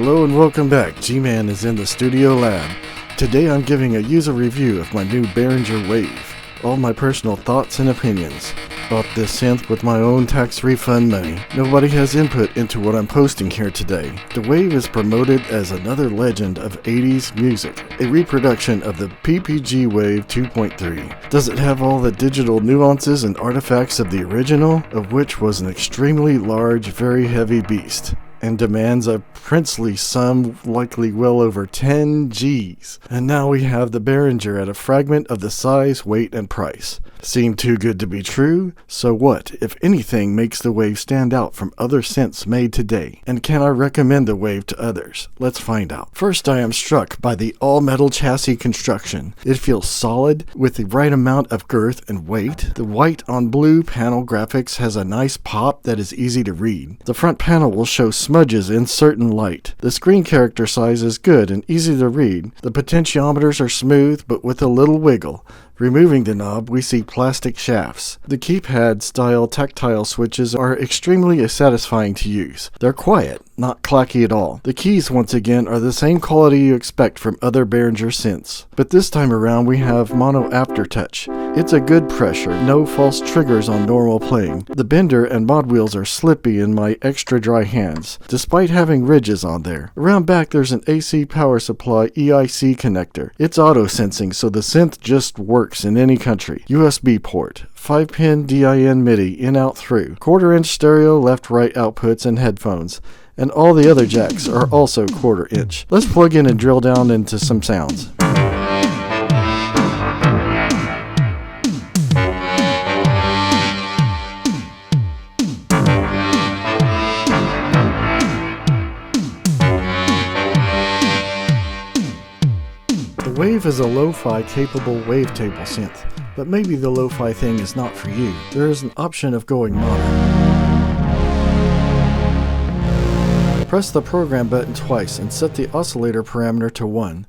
Hello and welcome back. G-Man is in the studio lab. Today I'm giving a user review of my new Behringer Wave. All my personal thoughts and opinions. Bought this synth with my own tax refund money. Nobody has input into what I'm posting here today. The Wave is promoted as another legend of 80s music, a reproduction of the PPG Wave 2.3. Does it have all the digital nuances and artifacts of the original, of which was an extremely large, very heavy beast, and demands a princely sum, likely well over 10 G's. And now we have the Behringer at a fragment of the size, weight, and price. Seemed too good to be true? So what, if anything, makes the Wave stand out from other synths made today? And can I recommend the Wave to others? Let's find out. First, I am struck by the all-metal chassis construction. It feels solid, with the right amount of girth and weight. The white on blue panel graphics has a nice pop that is easy to read. The front panel will show smudges in certain light. The screen character size is good and easy to read. The potentiometers are smooth, but with a little wiggle. Removing the knob, we see plastic shafts. The keypad-style tactile switches are extremely satisfying to use. They're quiet, not clacky at all. The keys, once again, are the same quality you expect from other Behringer synths. But this time around, we have mono aftertouch. It's a good pressure, no false triggers on normal playing. The bender and mod wheels are slippy in my extra dry hands, despite having ridges on there. Around back, there's an AC power supply EIC connector. It's auto-sensing, so the synth just works in any country. USB port, 5-pin DIN MIDI in-out through, quarter-inch stereo left-right outputs and headphones, and all the other jacks are also quarter-inch. Let's plug in and drill down into some sounds. The Wave is a lo-fi capable wavetable synth, but maybe the lo-fi thing is not for you. There is an option of going mono. Press the program button twice and set the oscillator parameter to 1.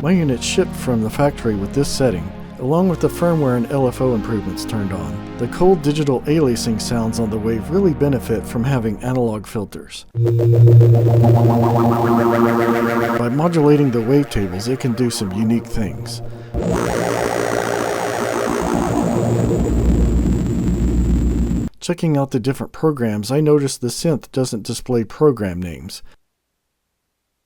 My unit shipped from the factory with this setting, along with the firmware and LFO improvements turned on. The cold digital aliasing sounds on the Wave really benefit from having analog filters. By modulating the wavetables, it can do some unique things. Checking out the different programs, I noticed the synth doesn't display program names.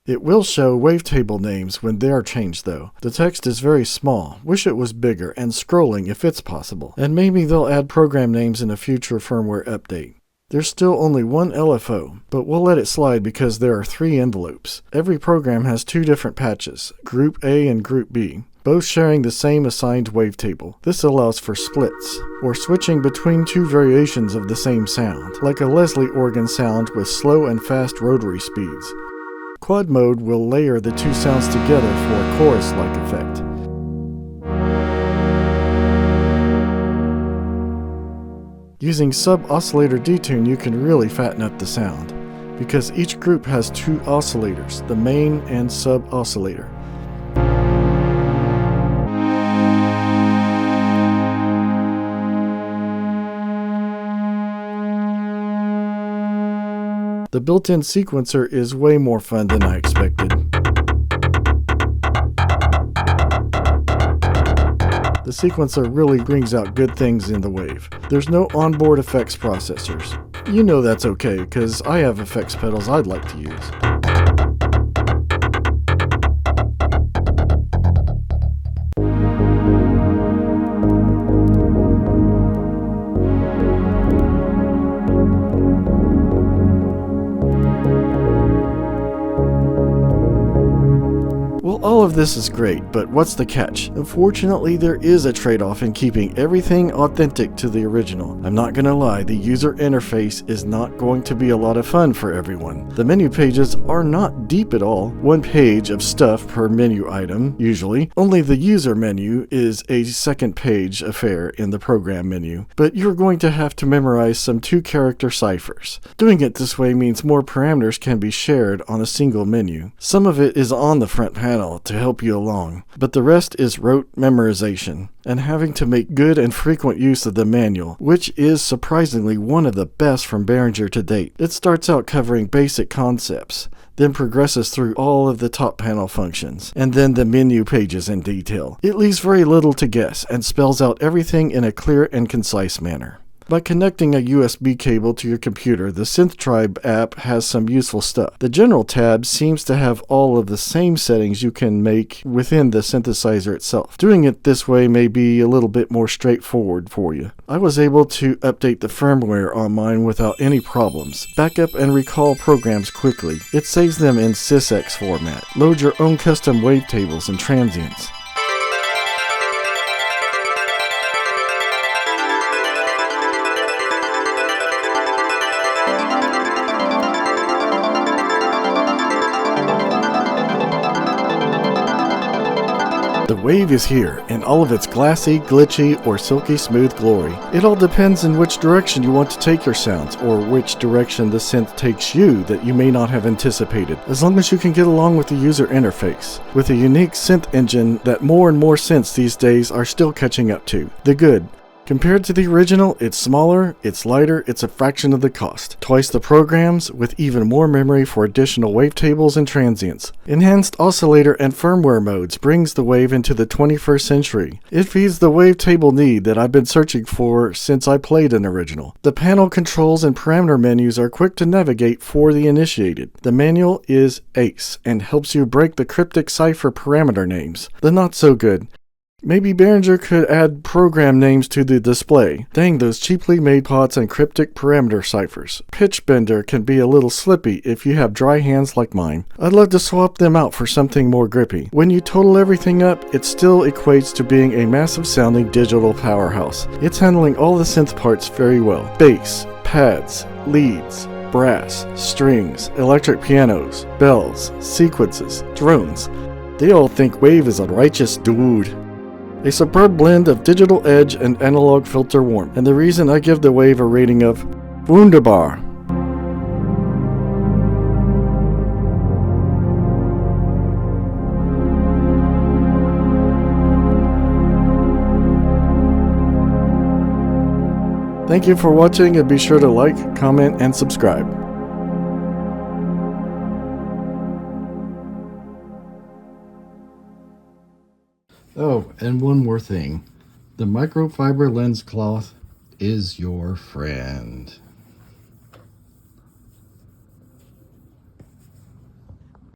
It will show wavetable names when they are changed though. The text is very small, wish it was bigger, and scrolling if it's possible. And maybe they'll add program names in a future firmware update. There's still only one LFO, but we'll let it slide because there are 3 envelopes. Every program has 2 different patches, Group A and Group B, both sharing the same assigned wavetable. This allows for splits, or switching between 2 variations of the same sound, like a Leslie organ sound with slow and fast rotary speeds. Quad mode will layer the 2 sounds together for a chorus-like effect. Using sub-oscillator detune, you can really fatten up the sound, because each group has 2 oscillators, the main and sub-oscillator. The built-in sequencer is way more fun than I expected. The sequencer really brings out good things in the Wave. There's no onboard effects processors. You know that's okay, because I have effects pedals I'd like to use. Well, all of this is great, but what's the catch? Unfortunately, there is a trade-off in keeping everything authentic to the original. I'm not gonna lie, the user interface is not going to be a lot of fun for everyone. The menu pages are not deep at all. 1 page of stuff per menu item, usually. Only the user menu is a 2nd page affair in the program menu, but you're going to have to memorize some 2-character ciphers. Doing it this way means more parameters can be shared on a single menu. Some of it is on the front panel to help you along, but the rest is rote memorization and having to make good and frequent use of the manual, which is surprisingly one of the best from Behringer to date. It starts out covering basic concepts, then progresses through all of the top panel functions, and then the menu pages in detail. It leaves very little to guess and spells out everything in a clear and concise manner. By connecting a USB cable to your computer, the Synthtribe app has some useful stuff. The General tab seems to have all of the same settings you can make within the synthesizer itself. Doing it this way may be a little bit more straightforward for you. I was able to update the firmware on mine without any problems. Backup and recall programs quickly. It saves them in sysx format. Load your own custom wavetables and transients. The Wave is here in all of its glassy, glitchy, or silky smooth glory. It all depends in which direction you want to take your sounds, or which direction the synth takes you that you may not have anticipated, as long as you can get along with the user interface. With a unique synth engine that more and more synths these days are still catching up to. The good. Compared to the original, it's smaller, it's lighter, it's a fraction of the cost. Twice the programs, with even more memory for additional wavetables and transients. Enhanced oscillator and firmware modes brings the Wave into the 21st century. It feeds the wavetable need that I've been searching for since I played an original. The panel controls and parameter menus are quick to navigate for the initiated. The manual is ace and helps you break the cryptic cipher parameter names. The not so good. Maybe Behringer could add program names to the display. Dang those cheaply made pots and cryptic parameter ciphers. Pitch bender can be a little slippy if you have dry hands like mine. I'd love to swap them out for something more grippy. When you total everything up, it still equates to being a massive sounding digital powerhouse. It's handling all the synth parts very well. Bass, pads, leads, brass, strings, electric pianos, bells, sequences, drones. They all think Wave is a righteous dude. A superb blend of digital edge and analog filter warmth, and the reason I give the Wave a rating of wunderbar. Thank you for watching, and be sure to like, comment, and subscribe. Oh, and one more thing. The microfiber lens cloth is your friend.